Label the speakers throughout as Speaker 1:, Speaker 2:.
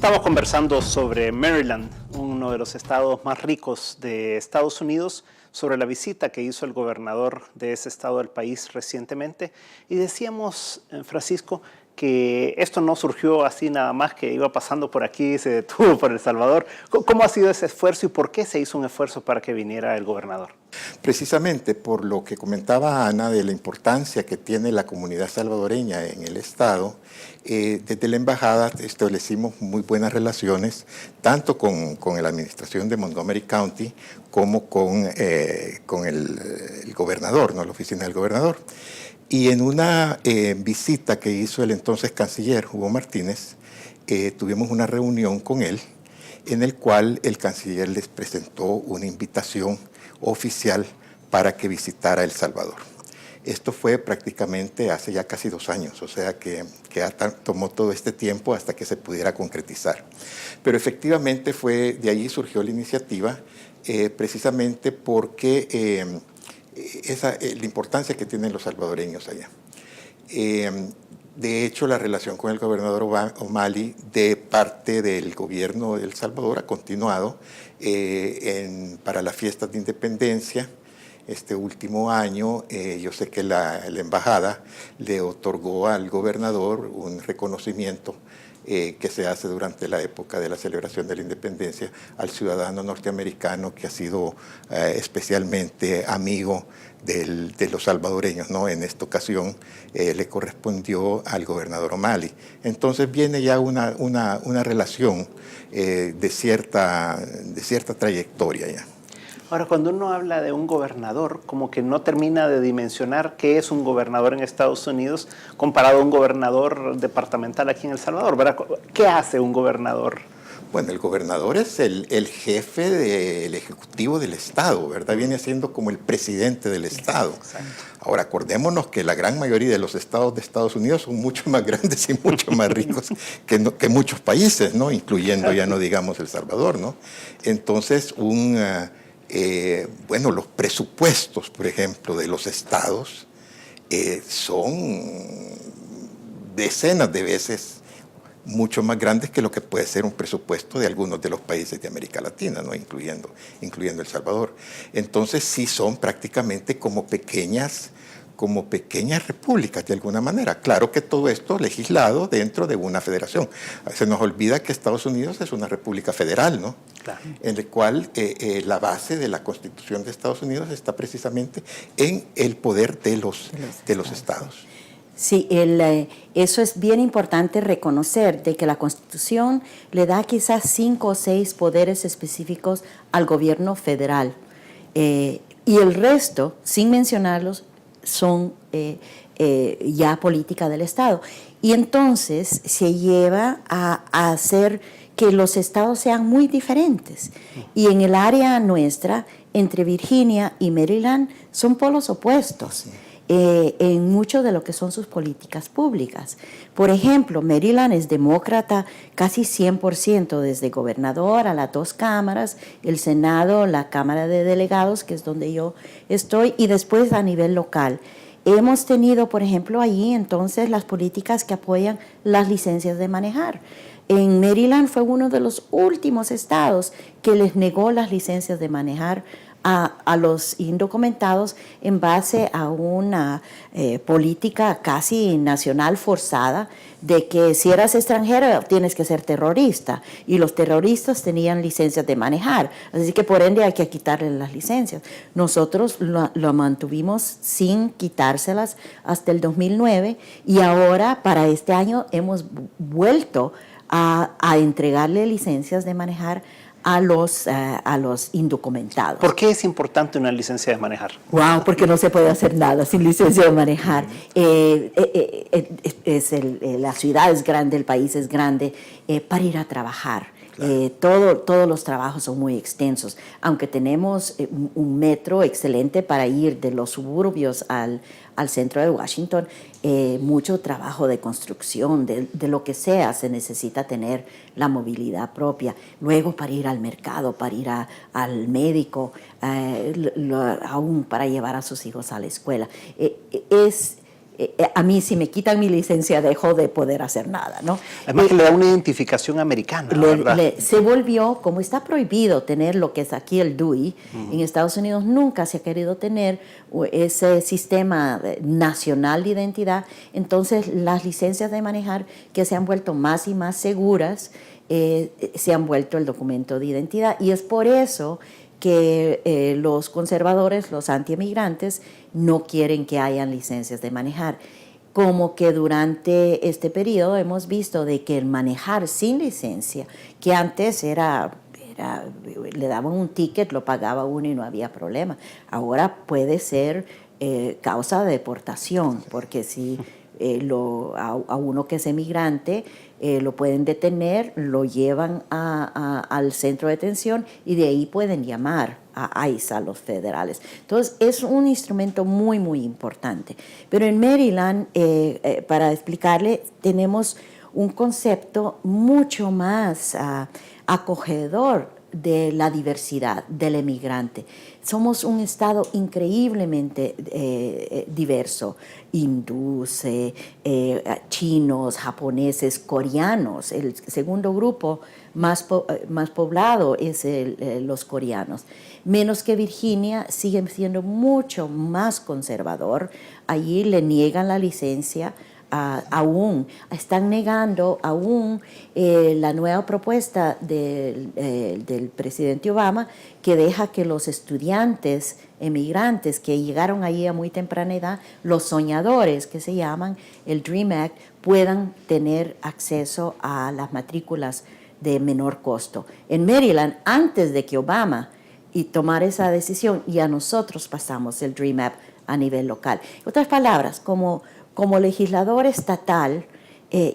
Speaker 1: Estamos conversando sobre Maryland, uno de los estados más ricos de Estados Unidos, sobre la visita que hizo el gobernador de ese estado del país recientemente. Y decíamos, Francisco, que esto no surgió así nada más, que iba pasando por aquí y se detuvo por El Salvador. ¿Cómo ha sido ese esfuerzo y por qué se hizo un esfuerzo para que viniera el gobernador?
Speaker 2: Precisamente por lo que comentaba Ana de la importancia que tiene la comunidad salvadoreña en el estado, desde la embajada establecimos muy buenas relaciones tanto con la administración de Montgomery County como con el gobernador, ¿no? La oficina del gobernador. Y en una visita que hizo el entonces canciller Hugo Martínez, tuvimos una reunión con él en el cual el canciller les presentó una invitación oficial para que visitara El Salvador. Esto fue prácticamente hace ya casi 2 años, o sea que tomó todo este tiempo hasta que se pudiera concretizar. Pero efectivamente de allí surgió la iniciativa, precisamente porque la importancia que tienen los salvadoreños allá. De hecho, la relación con el gobernador O'Malley de parte del gobierno de El Salvador ha continuado para las fiestas de independencia. Este último año, yo sé que la embajada le otorgó al gobernador un reconocimiento que se hace durante la época de la celebración de la independencia al ciudadano norteamericano que ha sido especialmente amigo de los salvadoreños, ¿no? En esta ocasión le correspondió al gobernador O'Malley. Entonces viene ya una relación de cierta trayectoria ya.
Speaker 1: Ahora, cuando uno habla de un gobernador, como que no termina de dimensionar qué es un gobernador en Estados Unidos comparado a un gobernador departamental aquí en El Salvador, ¿verdad? ¿Qué hace un gobernador?
Speaker 2: Bueno, el gobernador es el jefe del ejecutivo del Estado, ¿verdad? Viene siendo como el presidente del Estado.
Speaker 1: Exacto.
Speaker 2: Ahora, acordémonos que la gran mayoría de los estados de Estados Unidos son mucho más grandes y mucho más ricos que muchos países, ¿no? Incluyendo, ya no digamos, El Salvador, ¿no? Entonces, bueno, los presupuestos, por ejemplo, de los estados son decenas de veces mucho más grandes que lo que puede ser un presupuesto de algunos de los países de América Latina, ¿no? incluyendo El Salvador. Entonces sí son prácticamente como pequeñas repúblicas de alguna manera. Claro que todo esto legislado dentro de una federación. Se nos olvida que Estados Unidos es una república federal, ¿no? Claro. En la cual la base de la Constitución de Estados Unidos está precisamente en el poder de los estados.
Speaker 3: Sí, eso es bien importante reconocer, de que la Constitución le da quizás 5 o 6 poderes específicos al gobierno federal, y el resto, sin mencionarlos, son ya política del Estado. Y entonces se lleva a hacer que los estados sean muy diferentes. Y en el área nuestra, entre Virginia y Maryland, son polos opuestos. En mucho de lo que son sus políticas públicas. Por ejemplo, Maryland es demócrata casi 100%, desde gobernador a las 2 cámaras, el Senado, la Cámara de Delegados, que es donde yo estoy, y después a nivel local. Hemos tenido, por ejemplo, allí entonces las políticas que apoyan las licencias de manejar. En Maryland fue uno de los últimos estados que les negó las licencias de manejar a los indocumentados en base a una política casi nacional forzada de que si eras extranjero tienes que ser terrorista, y los terroristas tenían licencias de manejar, así que por ende hay que quitarles las licencias. Nosotros lo mantuvimos sin quitárselas hasta el 2009, y ahora para este año hemos vuelto a entregarle licencias de manejar a los indocumentados.
Speaker 1: ¿Por qué es importante una licencia de manejar?
Speaker 3: Wow, porque no se puede hacer nada sin licencia de manejar. La ciudad es grande, el país es grande, para ir a trabajar. Claro. Todos los trabajos son muy extensos, aunque tenemos un metro excelente para ir de los suburbios al centro de Washington. Mucho trabajo de construcción, de lo que sea, se necesita tener la movilidad propia. Luego para ir al mercado, para ir al médico, aún para llevar a sus hijos a la escuela. a mí si me quitan mi licencia dejo de poder hacer nada, ¿no?
Speaker 1: Además que le da una identificación americana, ¿verdad?
Speaker 3: Se volvió, como está prohibido tener lo que es aquí el DUI, en Estados Unidos nunca se ha querido tener ese sistema nacional de identidad, entonces las licencias de manejar que se han vuelto más y más seguras, se han vuelto el documento de identidad, y es por eso que los conservadores, los antiemigrantes, no quieren que hayan licencias de manejar. Como que durante este periodo hemos visto de que el manejar sin licencia, que antes le daban un ticket, lo pagaba uno y no había problema. Ahora puede ser causa de deportación, porque si a uno que es emigrante lo pueden detener, lo llevan al centro de detención y de ahí pueden llamar a ICE, a los federales. Entonces es un instrumento muy, muy importante. Pero en Maryland, para explicarle, tenemos un concepto mucho más acogedor de la diversidad del emigrante. Somos un estado increíblemente diverso, hindúes, chinos, japoneses, coreanos. El segundo grupo más poblado es los coreanos. Menos que Virginia, siguen siendo mucho más conservador. Allí le niegan la licencia. Aún están negando la nueva propuesta del presidente Obama, que deja que los estudiantes emigrantes que llegaron allí a muy temprana edad, los soñadores que se llaman, el DREAM Act, puedan tener acceso a las matrículas de menor costo. En Maryland, antes de que Obama tomara esa decisión, ya nosotros pasamos el DREAM Act a nivel local. En otras palabras, como legislador estatal,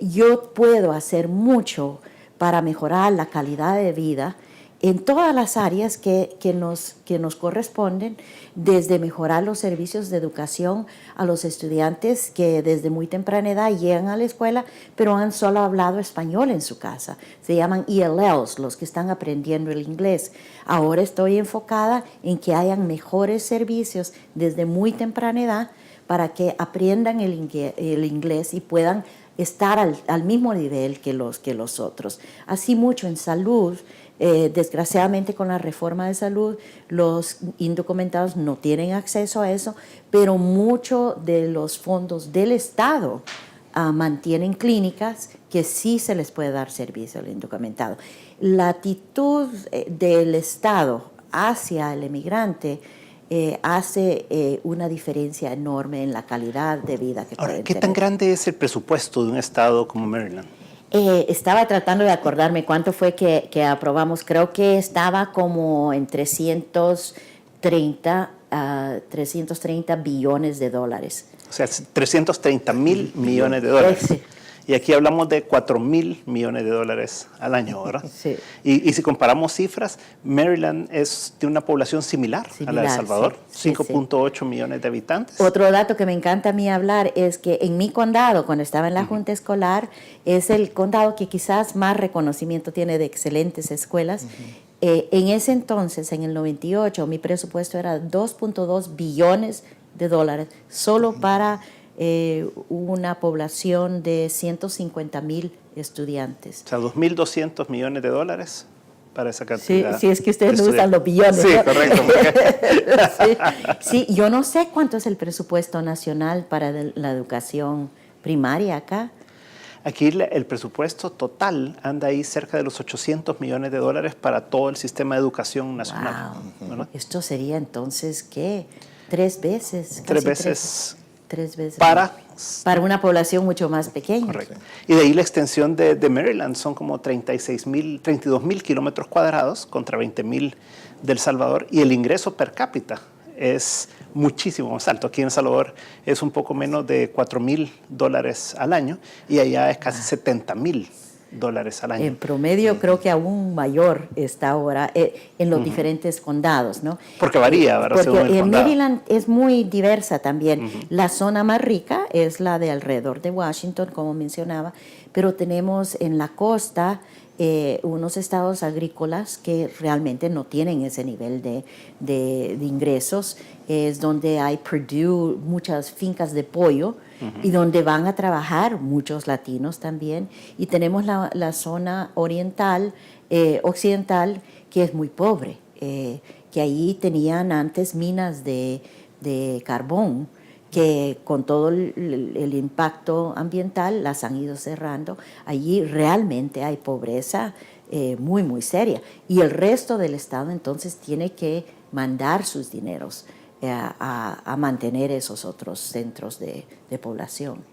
Speaker 3: yo puedo hacer mucho para mejorar la calidad de vida en todas las áreas que nos corresponden, desde mejorar los servicios de educación a los estudiantes que desde muy temprana edad llegan a la escuela, pero han solo hablado español en su casa. Se llaman ELLs, los que están aprendiendo el inglés. Ahora estoy enfocada en que hayan mejores servicios desde muy temprana edad para que aprendan el inglés y puedan estar al mismo nivel que los otros. Así mucho en salud. Desgraciadamente con la reforma de salud los indocumentados no tienen acceso a eso, pero muchos de los fondos del Estado mantienen clínicas que sí se les puede dar servicio al indocumentado. La actitud del Estado hacia el emigrante hace una diferencia enorme en la calidad de vida que pueden
Speaker 1: ¿Qué
Speaker 3: tener.
Speaker 1: tan grande es el presupuesto de un estado como Maryland?
Speaker 3: Estaba tratando de acordarme cuánto fue que aprobamos. Creo que estaba como en 330 billones de dólares.
Speaker 1: O sea, 330,000 millones de dólares.
Speaker 3: Sí.
Speaker 1: Y aquí hablamos de 4,000 millones de dólares al año, ¿verdad?
Speaker 3: Sí.
Speaker 1: Y si comparamos cifras, Maryland tiene una población similar a la de El Salvador,
Speaker 3: sí,
Speaker 1: 5.8 millones de habitantes.
Speaker 3: Otro dato que me encanta a mí hablar es que en mi condado, cuando estaba en la Junta Escolar, es el condado que quizás más reconocimiento tiene de excelentes escuelas. En ese entonces, en el 98, mi presupuesto era 2.2 billones de dólares solo para una población de 150,000 estudiantes.
Speaker 1: O sea, 2.200 millones de dólares para esa cantidad.
Speaker 3: Sí, si es que ustedes no usan los billones.
Speaker 1: Sí,
Speaker 3: ¿no?
Speaker 1: correcto.
Speaker 3: Sí, yo no sé cuánto es el presupuesto nacional para la educación primaria acá.
Speaker 1: Aquí el presupuesto total anda ahí cerca de los 800 millones de dólares para todo el sistema de educación nacional.
Speaker 3: Wow.
Speaker 1: ¿Verdad?
Speaker 3: Esto sería entonces, ¿qué? ¿Tres veces?
Speaker 1: Tres veces
Speaker 3: para una población mucho más pequeña.
Speaker 1: Correcto. Y de ahí la extensión de Maryland son como 32,000 kilómetros cuadrados contra 20,000 de El Salvador, y el ingreso per cápita es muchísimo más alto. Aquí en El Salvador es un poco menos de $4,000 al año y allá es casi $70,000 al año.
Speaker 3: En promedio creo que aún mayor está ahora en los diferentes condados, ¿no?
Speaker 1: Porque varía, ¿verdad?
Speaker 3: Porque
Speaker 1: según el
Speaker 3: en
Speaker 1: condado.
Speaker 3: Maryland es muy diversa también. La zona más rica es la de alrededor de Washington, como mencionaba, pero tenemos en la costa unos estados agrícolas que realmente no tienen ese nivel de ingresos. Es donde hay Purdue, muchas fincas de pollo, y donde van a trabajar muchos latinos también. Y tenemos la zona oriental, occidental, que es muy pobre, que ahí tenían antes minas de carbón, que con todo el impacto ambiental las han ido cerrando. Allí realmente hay pobreza muy, muy seria. Y el resto del estado entonces tiene que mandar sus dineros a mantener esos otros centros de población.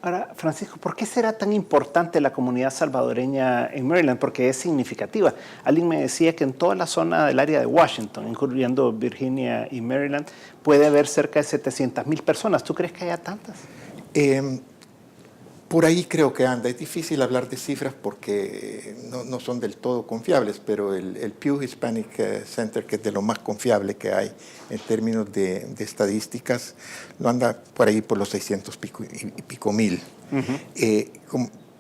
Speaker 1: Ahora, Francisco, ¿por qué será tan importante la comunidad salvadoreña en Maryland? Porque es significativa. Alguien me decía que en toda la zona del área de Washington, incluyendo Virginia y Maryland, puede haber cerca de 700,000 personas. ¿Tú crees que haya tantas?
Speaker 2: Por ahí creo que anda. Es difícil hablar de cifras porque no son del todo confiables, pero el Pew Hispanic Center, que es de lo más confiable que hay en términos de estadísticas, lo anda por ahí por los 600 y pico mil.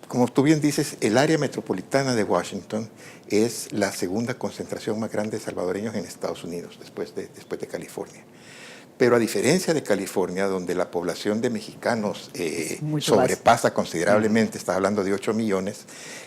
Speaker 2: Como tú bien dices, el área metropolitana de Washington es la segunda concentración más grande de salvadoreños en Estados Unidos, después de California. Pero a diferencia de California, donde la población de mexicanos sobrepasa considerablemente, estás hablando de 8 millones,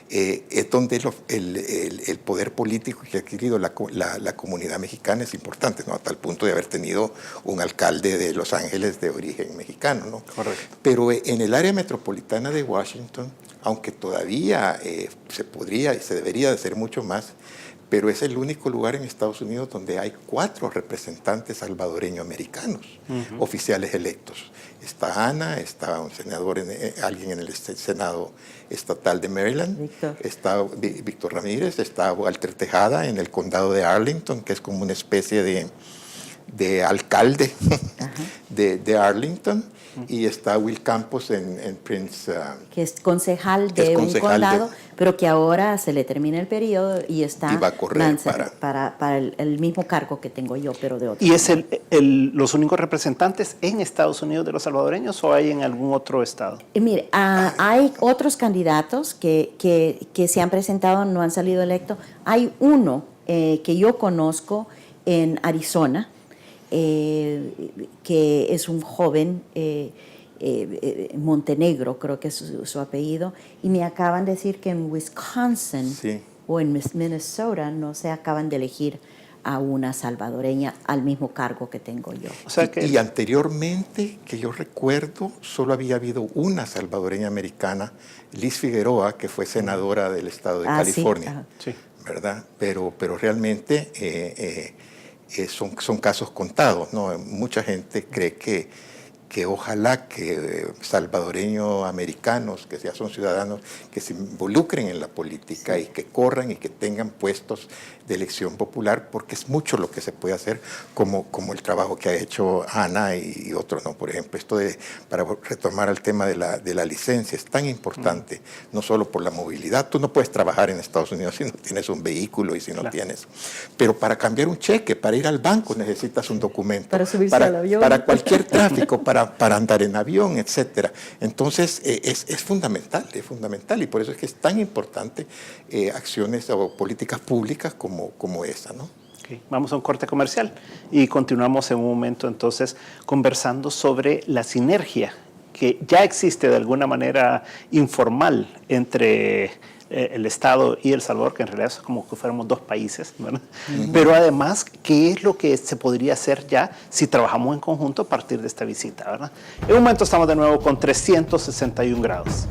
Speaker 2: es donde el poder político que ha adquirido la comunidad mexicana es importante, ¿no? A tal punto de haber tenido un alcalde de Los Ángeles de origen mexicano, ¿no?
Speaker 1: Correcto.
Speaker 2: Pero en el área metropolitana de Washington, aunque todavía se podría y se debería de hacer mucho más, pero es el único lugar en Estados Unidos donde hay 4 representantes salvadoreños americanos oficiales electos. Está Ana, está un senador, alguien en el Senado estatal de Maryland, está Víctor Ramírez, está Walter Tejada en el condado de Arlington, que es como una especie de alcalde de Arlington, y está Will Campos en Prince.
Speaker 3: Que es concejal de un condado, pero que ahora se le termina el periodo y está
Speaker 2: y va a correr
Speaker 3: para el mismo cargo que tengo yo, pero de otro.
Speaker 1: ¿Y es los únicos representantes en Estados Unidos de los salvadoreños o hay en algún otro estado?
Speaker 3: Mire, hay otros candidatos que se han presentado, no han salido electos. Hay uno que yo conozco en Arizona, que es un joven, Montenegro creo que es su apellido, y me acaban de decir que en Wisconsin o en Minnesota no se acaban de elegir a una salvadoreña al mismo cargo que tengo yo.
Speaker 1: O sea que...
Speaker 2: y anteriormente, que yo recuerdo, solo había habido una salvadoreña americana, Liz Figueroa, que fue senadora del estado de California,
Speaker 1: sí,
Speaker 2: ¿verdad? Pero realmente son casos contados, ¿no? Mucha gente cree que ojalá que salvadoreños americanos, que ya son ciudadanos, que se involucren en la política y que corran y que tengan puestos de elección popular, porque es mucho lo que se puede hacer, como el trabajo que ha hecho Ana y otros, ¿no? Por ejemplo, para retomar el tema de la licencia, es tan importante, no solo por la movilidad. Tú no puedes trabajar en Estados Unidos si no tienes un vehículo y si no tienes. Pero para cambiar un cheque, para ir al banco, necesitas un documento.
Speaker 3: Para subirse al avión.
Speaker 2: Para cualquier tráfico, para andar en avión, etcétera. Entonces, es fundamental, y por eso es que es tan importante acciones o políticas públicas como esa, ¿no?
Speaker 1: Okay. Vamos a un corte comercial y continuamos en un momento entonces conversando sobre la sinergia que ya existe de alguna manera informal entre el Estado y El Salvador, que en realidad es como que fuéramos 2 países, ¿verdad? Pero además, ¿qué es lo que se podría hacer ya si trabajamos en conjunto a partir de esta visita, ¿verdad? En un momento estamos de nuevo con 361 grados.